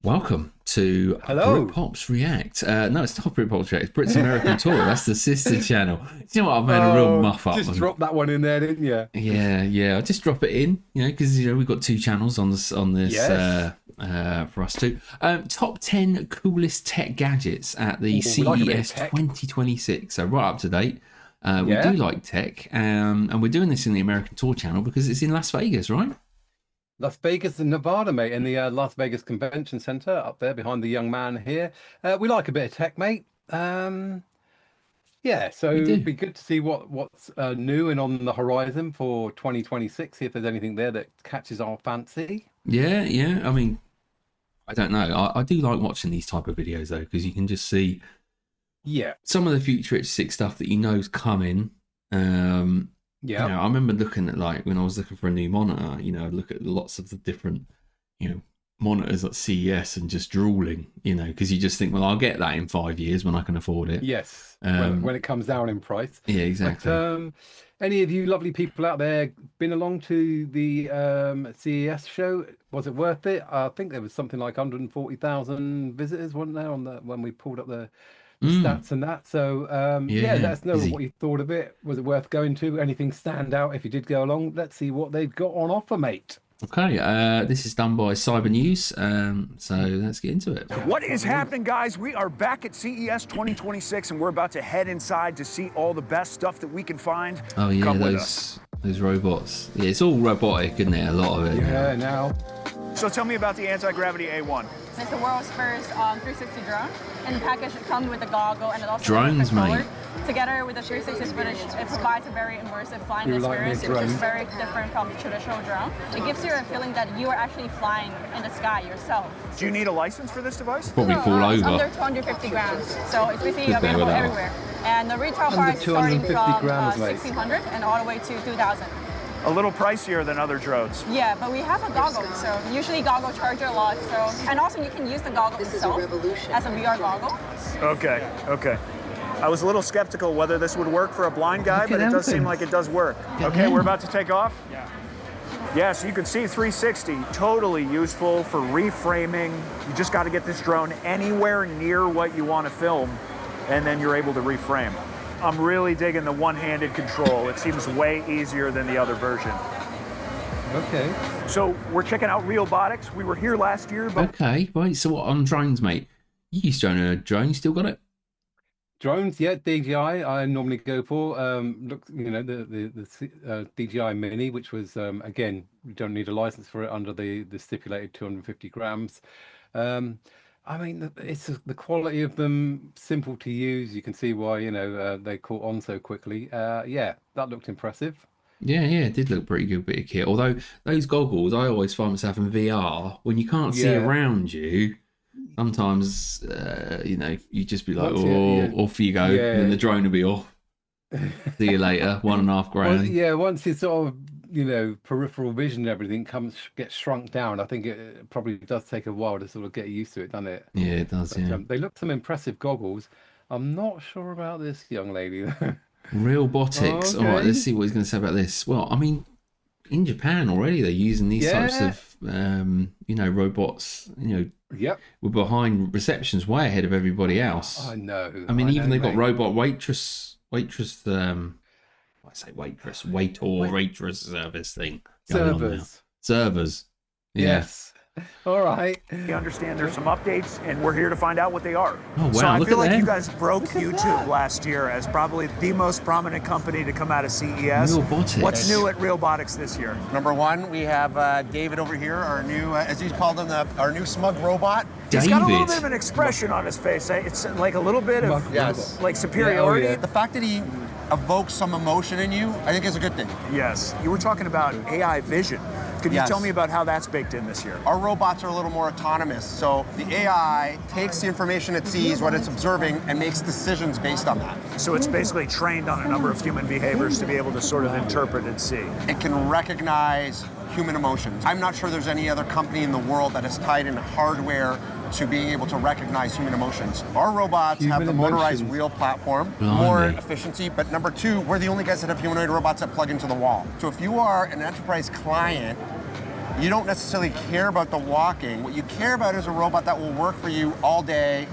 Welcome to Hello. Britpops React. No, it's not Britpops React. It's Brits American Tour. That's the sister channel. You know what? I've made a real muff up. Just dropped that one in there, didn't you? Yeah. I just drop it in, because we've got two channels on this Yes. for us too. Top 10 coolest tech gadgets at the Ooh, we like a bit of CES tech. 2026. So right up to date. We Yeah. do like tech, and we're doing this in the American Tour channel because it's in Las Vegas, right? Las Vegas and Nevada, mate, in the Las Vegas Convention Center up there behind the young man here. We like a bit of tech, mate. Yeah, so We it'd do. be good to see what's new and on the horizon for 2026. See if there's anything there that catches our fancy. Yeah. I mean, I don't know. I do like watching these type of videos though, because you can just see Yeah. some of the futuristic stuff that is coming. Yeah. I remember looking at, like, when I was looking for a new monitor. I'd look at lots of the different, monitors at CES and just drooling. Because you just think, well, I'll get that in 5 years when I can afford it. Yes, when it comes down in price. Yeah, But exactly. any of you lovely people out there been along to the CES show? Was it worth it? I think there was something like 140,000 visitors, wasn't there, on the when we pulled up the Mm, stats and that. So yeah, yeah, let us know busy. what you thought of it. Was it worth going to? Anything stand out if you did go along? Let's see what they've got on offer, mate. Okay, this is done by Cyber News. So let's get into it. What is happening, guys? We are back at CES 2026, and we're about to head inside to see all the best stuff that we can find. Oh yeah, Come with us. those robots. Yeah, it's all robotic, isn't it? A lot of it. Yeah, now. So tell me about the anti-gravity A1. It's the world's first 360 drone. And the package comes with a goggle and it also Drones, has a controller. mate. Together with the 360 footage, it provides a very immersive flying You like experience, these which is drones? very different from the traditional drone. It gives you a feeling that you are actually flying in the sky yourself. Do you need a license for this device? Probably No, fall it's over. under 250 grams, so it's basically Good day available with that. everywhere. And the retail Under price starting 250 from grams, mate. 1,600 and all the way to 2,000. A little pricier than other drones. Yeah, but we have a goggle, so usually goggle charge a lot. So, and also you can use the goggle itself as a VR goggle. Okay. I was a little skeptical whether this would work for a blind guy, but it does seem like it does work. Okay, we're about to take off. Yeah, so you can see 360, totally useful for reframing. You just got to get this drone anywhere near what you want to film, and then you're able to reframe. I'm really digging the one-handed control. It seems way easier than the other version. Okay. So we're checking out Realbotics. We were here last year, but Okay, right. So what on drones, mate? You used to own a drone. You still got it? Drones, yeah, DJI. I normally go for look, DJI Mini, which was again, you don't need a license for it under the stipulated 250 grams. I mean, it's the quality of them, simple to use. You can see why they caught on so quickly. Yeah, that looked impressive. Yeah, it did look pretty good bit of kit. Although those goggles, I always find myself in VR when you can't see Yeah, around you. Sometimes, you just be like, once oh, you off you go, and then yeah. the drone will be off. See you later, 1.5 Well, grand. yeah, once you sort of, peripheral vision and everything gets shrunk down, I think it probably does take a while to sort of get used to it, doesn't it? Yeah, it does. But Yeah, they look some impressive goggles. I'm not sure about this young lady. Realbotics. All right, let's Okay. see what he's going to say about this. Well, I mean, in Japan already, they're using these types Yeah. of, robots. Yep. We're behind receptions, way ahead of everybody else. I know. I mean, I even know, they've got mate. robot waitress. I say waitress, Wait, waitress service thing going on now. servers. Servers. Yeah. Yes. All right. we understand there's some updates, and we're here to find out what they are. Oh So wow! I Look feel at like you them. guys broke Look at YouTube that. last year as probably the most prominent company to come out of CES. Realbotics. What's new at Realbotics this year? Number one, we have David over here, our new, as he's called him, our new smug robot. He's got a little bit David. of an expression on his face. It's like a little bit of Yes. like superiority. Yeah, oh, The fact that he evokes some emotion in you, I think is a good thing. Yes. You were talking about AI vision. Could you Yes. tell me about how that's baked in this year? Our robots are a little more autonomous, so the AI takes the information it sees, what it's observing, and makes decisions based on that. So it's basically trained on a number of human behaviors to be able to sort of interpret and see. It can recognize human emotions. I'm not sure there's any other company in the world that has tied in hardware to being able to recognize human emotions. Our robots have Human the motorized emotions. wheel platform, Blimey. more efficiency, but number two, we're the only guys that have humanoid robots that plug into the wall. So if you are an enterprise client you don't necessarily care about the walking. What you care about is a robot that will work for you all day,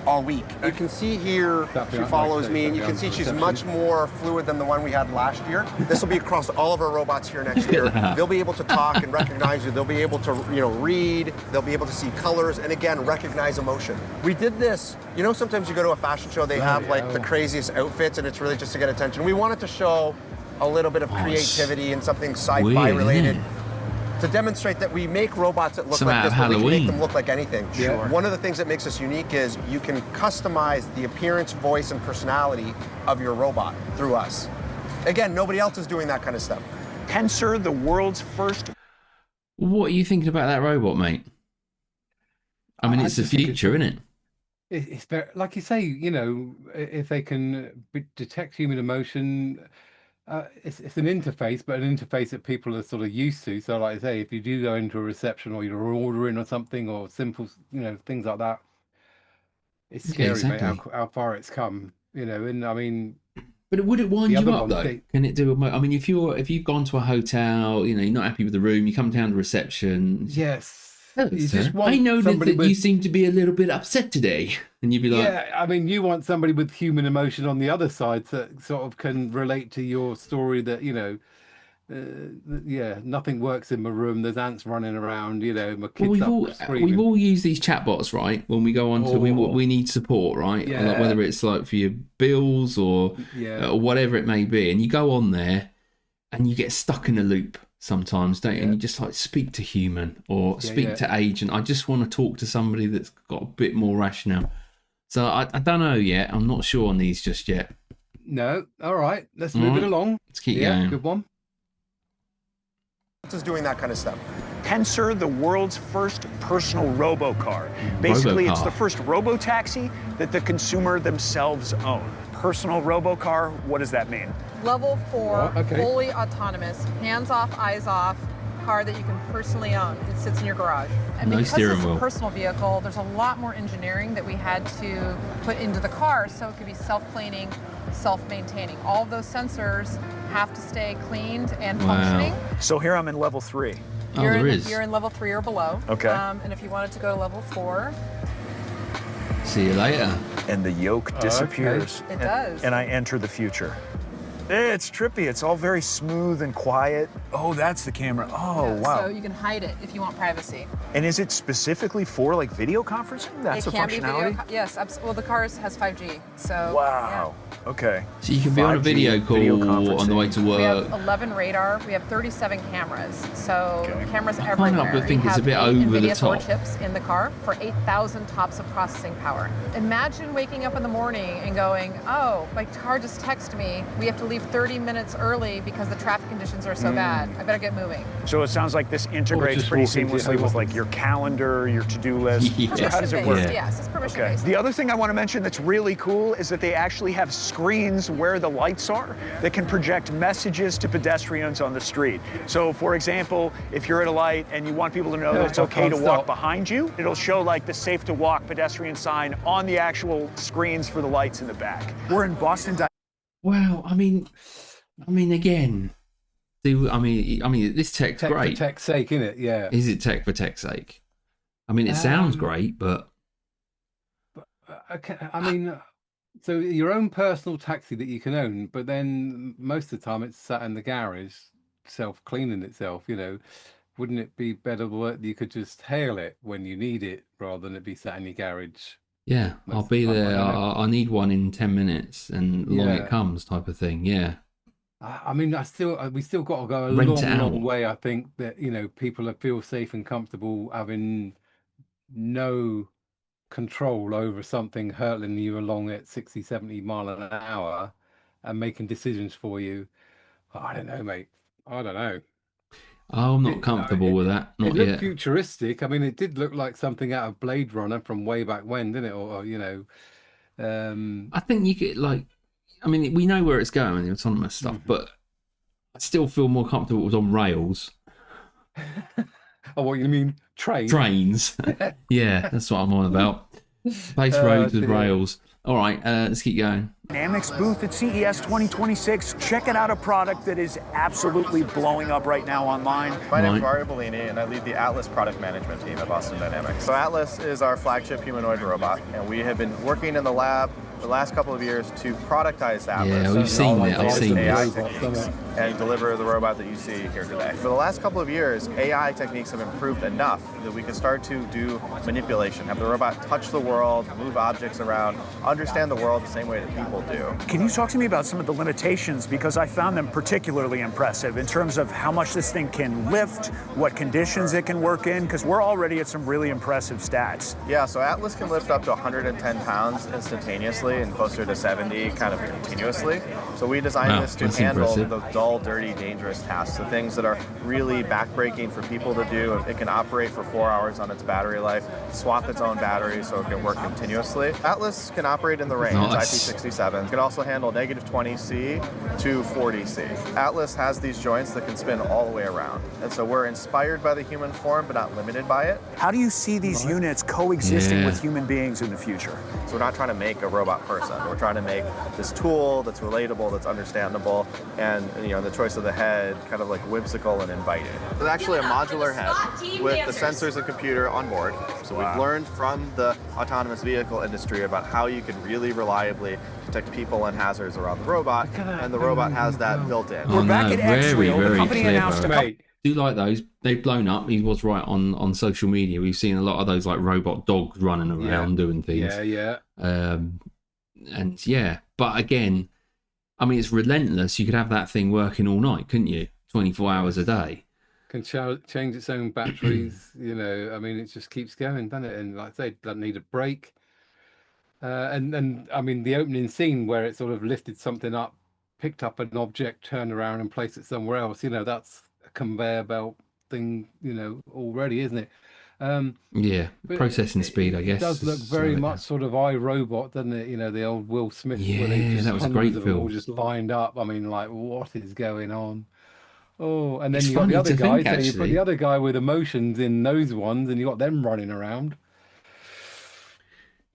all week. You can see here, she follows me, and you can see she's much more fluid than the one we had last year. This will be across all of our robots here next year. They'll be able to talk and recognize you. They'll be able to, read. They'll be able to see colors, and again, recognize emotion. We did this, sometimes you go to a fashion show, they have like the craziest outfits, and it's really just to get attention. We wanted to show a little bit of creativity and something sci-fi related. To demonstrate that we make robots that look like this, but we can make them look like anything. Sure. One of the things that makes us unique is you can customize the appearance, voice, and personality of your robot through us. Again, nobody else is doing that kind of stuff. Tensor, the world's first. What are you thinking about that robot, mate? I mean, it's the future, isn't it? It's very, like you say, if they can detect human emotion, it's an interface, but an interface that people are sort of used to. So, like I say, if you do go into a reception or you're ordering or something, or simple, things like that, it's scary, mate, how far it's come. And I mean, but would it wind you up though? Can it do? I mean, if you've gone to a hotel, you're not happy with the room, you come down to reception. Yes. You just want I know that you seem to be a little bit upset today, and you'd be like, yeah. I mean, you want somebody with human emotion on the other side that sort of can relate to your story. That nothing works in my room. There's ants running around. My kids we've all used these chatbots, right? When we go on to we need support, right? Yeah. Like whether it's like for your bills or whatever it may be, and you go on there, and you get stuck in a loop. Sometimes, don't you? And you just like speak to human or speak to agent. I just want to talk to somebody that's got a bit more rationale. So I don't know yet. I'm not sure on these just yet. No. All right. Let's move it along. Let's keep going. Good one. Just doing that kind of stuff. Tensor, the world's first personal robocar. Basically, it's the first robo-taxi that the consumer themselves own. Personal robocar, what does that mean? Level 4, fully autonomous, hands off, eyes off, car that you can personally own. It sits in your garage. And because it's a personal vehicle, there's a lot more engineering that we had to put into the car so it could be self-cleaning, self-maintaining. All of those sensors have to stay cleaned and functioning. So here I'm in level 3. You're in level 3 or below. Okay. And if you wanted to go to level 4, see you later. And the yoke disappears. It does. And I enter the future. It's trippy. It's all very smooth and quiet. Oh, that's the camera. Oh, wow. So you can hide it if you want privacy. And is it specifically for like video conferencing? That's a functionality? Yes. Well, the car has 5G. So wow. Okay. So you can be on a video call on the way to work. We have 11 radar. We have 37 cameras. So cameras everywhere. I kind of think it's a bit over the top. Chips in the car for 8,000 TOPS of processing power. Imagine waking up in the morning and going, oh, my car just texted me. We have to leave 30 minutes early because the traffic conditions are so bad. I better get moving. So it sounds like this integrates pretty seamlessly with like your calendar, your to-do list. So how does it work? Yes, it's permission-based. The other thing I want to mention that's really cool is that they actually have screens where the lights are that can project messages to pedestrians on the street. So for example, if you're at a light and you want people to know that it's okay to walk behind you, it'll show like the safe to walk pedestrian sign on the actual screens for the lights in the back. We're in Boston. Well, I mean, again, this tech's great. For tech's sake, isn't it? Yeah. Is it tech for tech's sake? I mean, it sounds great, but okay. I mean, so your own personal taxi that you can own, but then most of the time it's sat in the garage, self-cleaning itself. Wouldn't it be better that you could just hail it when you need it rather than it be sat in your garage? Yeah, I'll be there. I need one in 10 minutes, and along it comes, type of thing. Yeah. I mean, we still got to go a long way. I think that people feel safe and comfortable having no control over something hurtling you along at 60, 70 mile an hour and making decisions for you. I don't know, mate. I don't know. I'm not comfortable with that. Not it looked yet. Futuristic. I mean, it did look like something out of Blade Runner from way back when, didn't it? Or I think you get we know where it's going, the autonomous stuff, but I still feel more comfortable it was on rails. Oh, what you mean? Trains. Yeah, that's what I'm on about. Place roads with rails. All right, let's keep going. Dynamics booth at CES 2026, checking out a product that is absolutely blowing up right now online. My name is Mario Bellini, and I lead the Atlas product management team at Boston Dynamics. So Atlas is our flagship humanoid robot, and we have been working in the lab the last couple of years to productize Atlas. Yeah, we've seen it. I've seen AI it. techniques and deliver the robot that you see here today. For the last couple of years, AI techniques have improved enough that we can start to do manipulation, have the robot touch the world, move objects around, understand the world the same way that people do. Can you talk to me about some of the limitations? Because I found them particularly impressive in terms of how much this thing can lift, what conditions it can work in, because we're already at some really impressive stats. Yeah, so Atlas can lift up to 110 pounds instantaneously and closer to 70 kind of continuously. So we designed this to handle the dull, dirty, dangerous tasks, the things that are really backbreaking for people to do. It can operate for 4 hours on its battery life, swap its own battery so it can work continuously. Atlas can operate in the range, IP67. It can also handle -20C to 40C. Atlas has these joints that can spin all the way around. And so we're inspired by the human form, but not limited by it. How do you see these units coexisting with human beings in the future? So we're not trying to make a robot person. We're trying to make this tool that's relatable, that's understandable, and the choice of the head kind of like whimsical and inviting. It's actually a modular head with the sensors and computer on board. So we've learned from the autonomous vehicle industry about how you can really reliably detect people and hazards around the robot, and the robot has that built in. We're back at X-Real. The company announced do like those. They've blown up. He was right on social media. We've seen a lot of those like robot dogs running around doing things. And but again, I mean, it's relentless. You could have that thing working all night, couldn't you? 24 hours a day. Can change its own batteries. I mean, it just keeps going, doesn't it? And like I say, it doesn't need a break. And I mean, the opening scene where it sort of lifted something up, picked up an object, turned around and placed it somewhere else. That's a conveyor belt thing, already, isn't it? Processing speed, I guess. It does look very much sort of iRobot, doesn't it? The old Will Smith. Yeah, that was a great film. All just lined up. I mean, like, what is going on? Oh, and then you got the other guy. So you put the other guy with emotions in those ones, and you got them running around.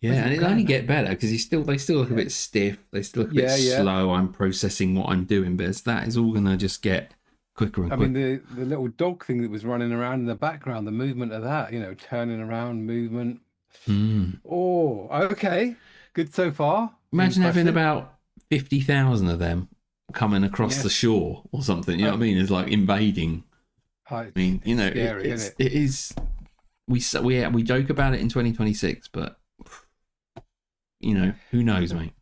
Yeah, and it only get better because they still look a bit stiff. They still look a bit slow. I'm processing what I'm doing, but that is all gonna just get quicker and quicker. I mean, the little dog thing that was running around in the background, the movement of that, turning around, movement. Oh, okay, good so far. Imagine having about 50,000 of them coming across the shore or something. You know what I mean? It's like invading. I mean, scary, it is. We joke about it in 2026, but who knows, mate.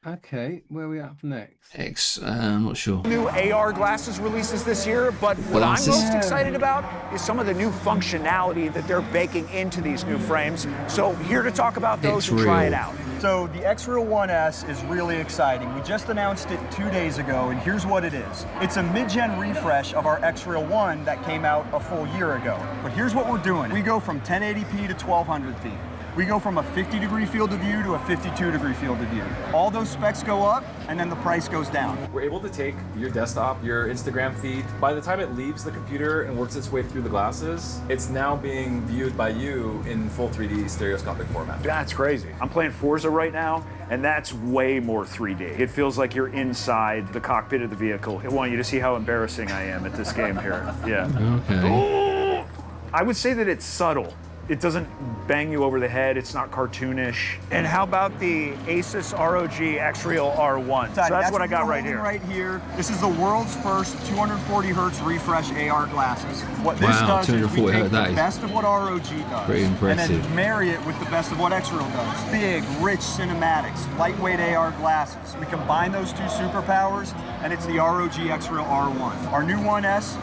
Okay, where are we at next? I'm not sure. New AR glasses releases this year, but what I'm most excited about is some of the new functionality that they're baking into these new frames. So here to talk about those and try it out. So the X-Real 1S is really exciting. We just announced it 2 days ago, and here's what it is. It's a mid-gen refresh of our X-Real 1 that came out a full year ago. But here's what we're doing. We go from 1080p to 1200p. We go from a 50-degree field of view to a 52-degree field of view. All those specs go up, and then the price goes down. We're able to take your desktop, your Instagram feed. By the time it leaves the computer and works its way through the glasses, it's now being viewed by you in full 3D stereoscopic format. That's crazy. I'm playing Forza right now, and that's way more 3D. It feels like you're inside the cockpit of the vehicle. I want you to see how embarrassing I am at this game here. Yeah. Okay. Ooh! I would say that it's subtle. It doesn't bang you over the head. It's not cartoonish. And how about the Asus ROG X-Real R1? So that's what I got right here. Right here. This is the world's first 240 hertz refresh AR glasses. What this does is we take the best of what ROG does and then marry it with the best of what X-Real does. Big, rich cinematics, lightweight AR glasses. We combine those two superpowers, and it's the ROG X-Real R1. Our new 1S,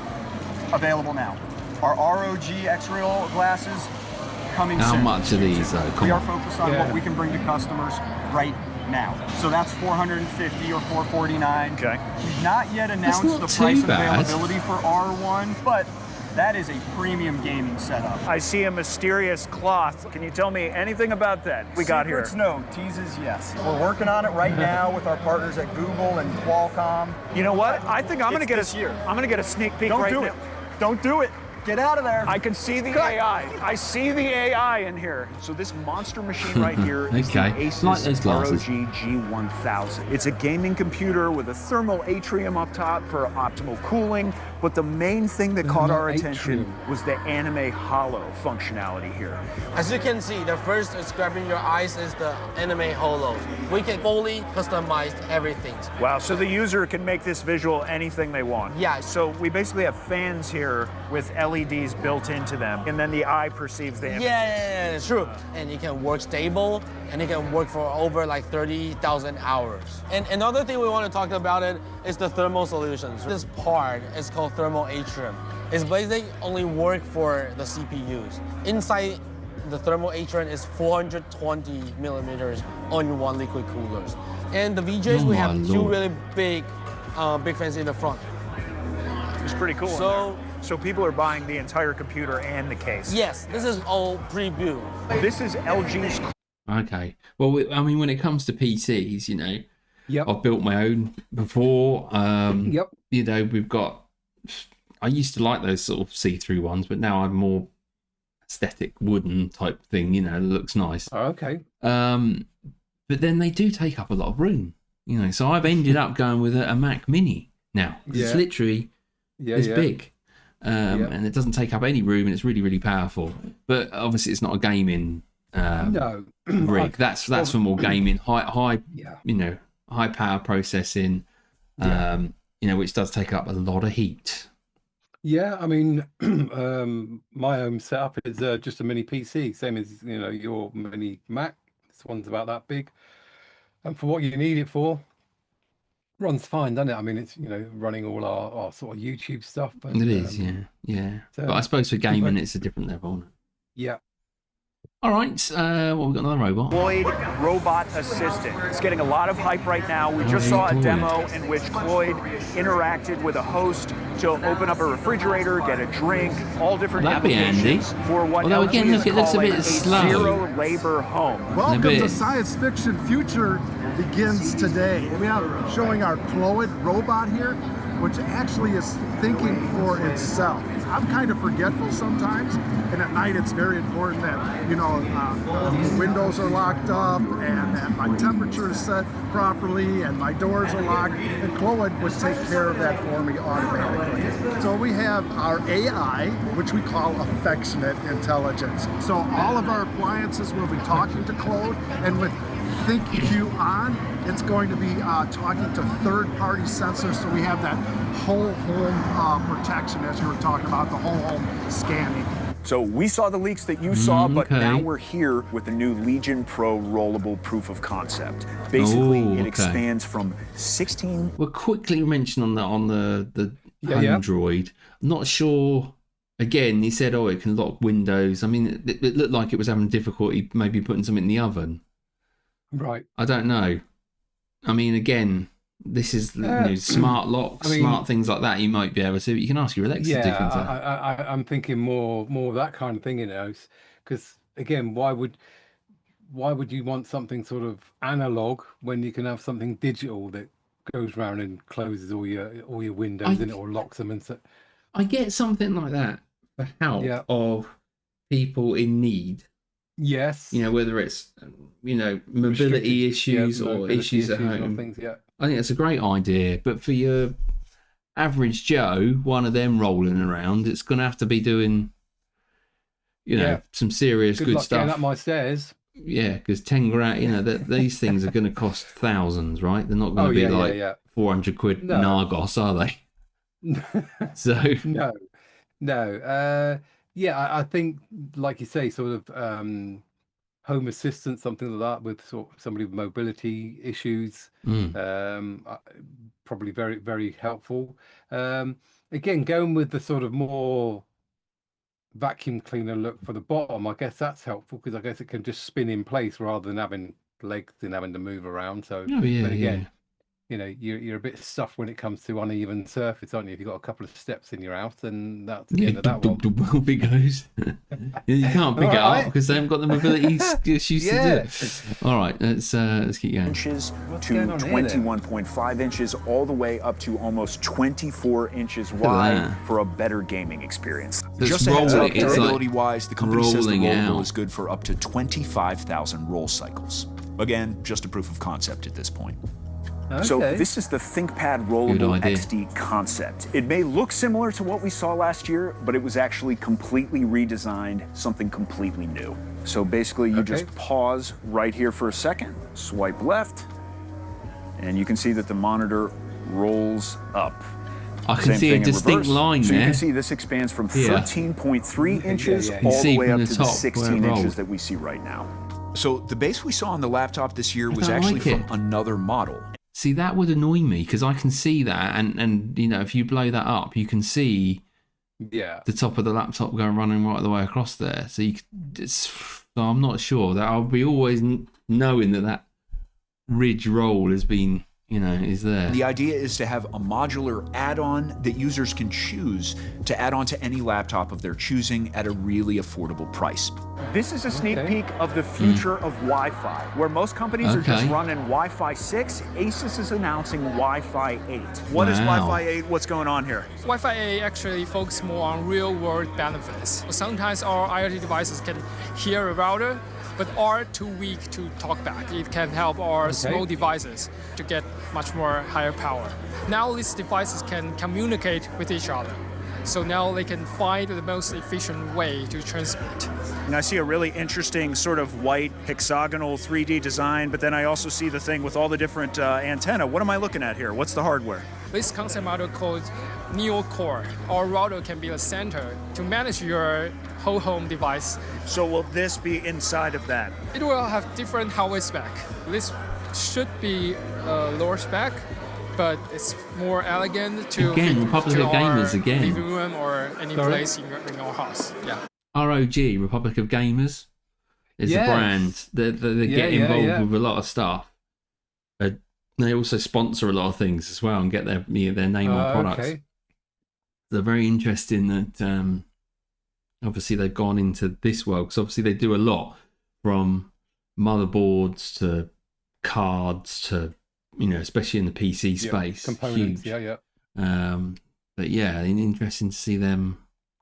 available now. Our ROG X-Real glasses, coming soon. How much are these though? We are focused on what we can bring to customers right now. So that's $450 or $449. Okay. We've not yet announced the price and availability for R1, but that is a premium gaming setup. I see a mysterious cloth. Can you tell me anything about that we got here? Secrets, no. Teases, yes. We're working on it right now with our partners at Google and Qualcomm. You know what? I think I'm going to get a sneak peek right now. Don't do it. Get out of there. I can see the AI. I see the AI in here. So this monster machine right here is the Asus ROG G1000. It's a gaming computer with a thermal atrium up top for optimal cooling. But the main thing that caught our attention was the anime holo functionality here. As you can see, the first is grabbing your eyes is the anime holo. We can fully customize everything. Wow, so the user can make this visual anything they want. Yeah. So we basically have fans here with LEDs built into them, and then the eye perceives the image. Yeah, it's true. And it can work stable, and it can work for over like 30,000 hours. And another thing we want to talk about it is the thermal solutions. This part is called thermal atrium. It's basically only work for the CPUs. Inside the thermal atrium is 420 millimeters on one liquid coolers. And the VJs, we have two really big fans in the front. It's pretty cool. So people are buying the entire computer and the case. Yes, this is all pre-built. This is LG's. Okay. Well, I mean, when it comes to PCs, you know, I've built my own before. You know, we've got. I used to like those sort of see-through ones, but now I'm more aesthetic wooden type thing. You know, it looks nice. Okay. But then they do take up a lot of room. You know, so I've ended up going with a Mac Mini now. It's literally this big. And it doesn't take up any room, and it's really, really powerful. But obviously, it's not a gaming rig. That's for more gaming, high, you know, high power processing. You know, which does take up a lot of heat. Yeah, I mean, my home setup is just a mini PC, same as you know your mini Mac. This one's about that big, and for what you need it for, runs fine, doesn't it? I mean, it's you know running all our sort of YouTube stuff. But, it is, yeah. So, but I suppose for gaming, it's a different level. Isn't it? Yeah. All right, well, we've got another robot. Cloyd Robot Assistant. It's getting a lot of hype right now. We just saw a demo in which Cloyd interacted with a host to open up a refrigerator, get a drink, all different applications for what Although again, look, it looks a bit slow. Zero labor home. Welcome to Science Fiction Future begins today. We are showing our Cloyd robot here, which actually is thinking for itself. I'm kind of forgetful sometimes, and at night it's very important that, you know, the windows are locked up and that my temperature is set properly and my doors are locked, and Cloyd would take care of that for me automatically. So we have our AI, which we call affectionate intelligence. So all of our appliances will be talking to Cloyd, and with ThinkQ on, it's going to be talking to third-party sensors, so we have that whole home protection, as you were talking about, the whole home scanning. So we saw the leaks that you saw, but now we're here with the new Legion Pro rollable proof of concept. Basically, it expands from 16. We'll quickly mention on the Android. I'm not sure. Again, he said, it can lock windows. I mean, it looked like it was having difficulty maybe putting something in the oven. Right. I don't know. I mean, again, this is you know, smart locks, smart things like that. You might be able to. You can ask your Alexa to do things like that. I'm thinking more of that kind of thing, you know, because again, why would you want something sort of analog when you can have something digital that goes around and closes all your windows and it or locks them and so. I get something like that for help of people in need. Yes. You know, whether it's, you know, mobility issues or issues at home. Things, I think it's a great idea. But for your average Joe, one of them rolling around, it's going to have to be doing, you know, some serious good luck stuff. Getting up my stairs. Yeah, because 10 grand, you know, these things are going to cost thousands, right? They're not going to be 400 quid Nargos, are they? So no. I think, like you say, sort of home assistant, something like that, with sort of somebody with mobility issues, probably very, very helpful. Again, going with the sort of more vacuum cleaner look for the bottom, I guess that's helpful because I guess it can just spin in place rather than having legs and having to move around. So, but again, you're a bit stuffed when it comes to uneven surface, aren't you? If you've got a couple of steps in your house, then that's the end of that one. Off it goes. You can't pick it up because they haven't got the mobility issues to do it. All right, let's keep going. Inches to 21.5 inches, all the way up to almost 24 inches wide for a better gaming experience. Just a heads up, durability-wise, the company says the rollable is good for up to 25,000 roll cycles. Again, just a proof of concept at this point. Okay. So this is the ThinkPad Rollable XD concept. It may look similar to what we saw last year, but it was actually completely redesigned, something completely new. So basically you just pause right here for a second, swipe left, and you can see that the monitor rolls up. I can see a distinct line there. So you can see this expands from 13.3 inches all the way up to the 16 inches that we see right now. So the base we saw on the laptop this year was actually from another model. See, that would annoy me because I can see that, and if you blow that up, you can see the top of the laptop going running right the way across there. So so I'm not sure that I'll be always knowing that ridge roll has been, is there. The idea is to have a modular add-on that users can choose to add on to any laptop of their choosing at a really affordable price. This is a sneak peek of the future of Wi-Fi. Where most companies are just running Wi-Fi 6, Asus is announcing Wi-Fi 8. What is Wi-Fi 8? What's going on here? Wi-Fi 8 actually focuses more on real-world benefits. Sometimes our IoT devices can hear a router, but are too weak to talk back. It can help our small devices to get much more higher power. Now these devices can communicate with each other. So now they can find the most efficient way to transmit. And I see a really interesting sort of white hexagonal 3D design, but then I also see the thing with all the different antenna. What am I looking at here? What's the hardware? This concept model called Neo Core. Our router can be a center to manage your whole home device. So will this be inside of that? It will have different hardware spec. This should be lower spec, but it's more elegant to fit Republic to of Gamers our living room or any place in our house. Yeah. ROG, Republic of Gamers, is a brand. They get involved with a lot of stuff. They also sponsor a lot of things as well and get their name on products. They're very interesting that obviously they've gone into this world because obviously they do a lot from motherboards to cards to especially in the PC space, components. Huge. But interesting to see them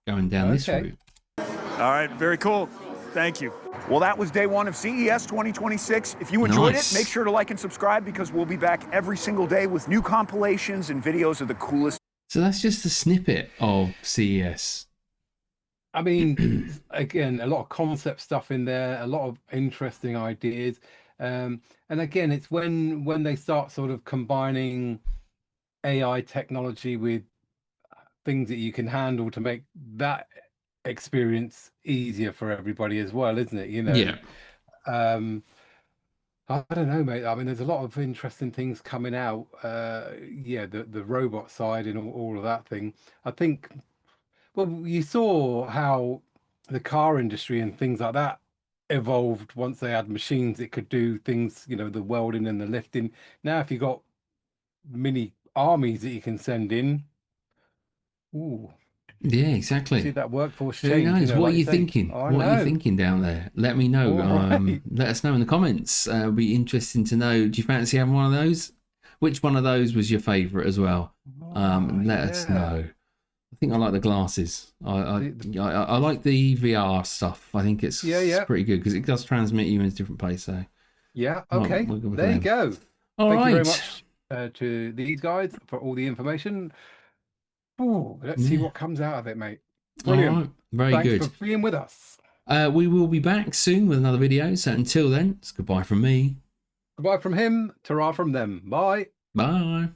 going down this route. All right, very cool. Thank you. Well, that was day one of CES 2026. If you enjoyed it, make sure to like and subscribe because we'll be back every single day with new compilations and videos of the coolest. So that's just a snippet of CES. I mean, again, a lot of concept stuff in there, a lot of interesting ideas. And again, it's when they start sort of combining AI technology with things that you can handle to make that experience easier for everybody as well, isn't it? I don't know, mate. I mean, there's a lot of interesting things coming out. The robot side and all of that thing. I think, well, you saw how the car industry and things like that evolved once they had machines that could do things, the welding and the lifting. Now, if you've got mini armies that you can send in, yeah, exactly. See that workforce change. Who knows? What are you thinking? What are you thinking down there? Let me know. Let us know in the comments. It'll be interesting to know. Do you fancy having one of those? Which one of those was your favourite as well? Let us know. I think I like the glasses. I like the VR stuff. I think it's pretty good because it does transmit you into different places. So okay. There you go. Thank you very much to these guys for all the information. Let's see what comes out of it, mate. Brilliant. All right. Very good. Thanks for being with us. We will be back soon with another video. So until then, it's goodbye from me. Goodbye from him. Ta-ra from them. Bye. Bye.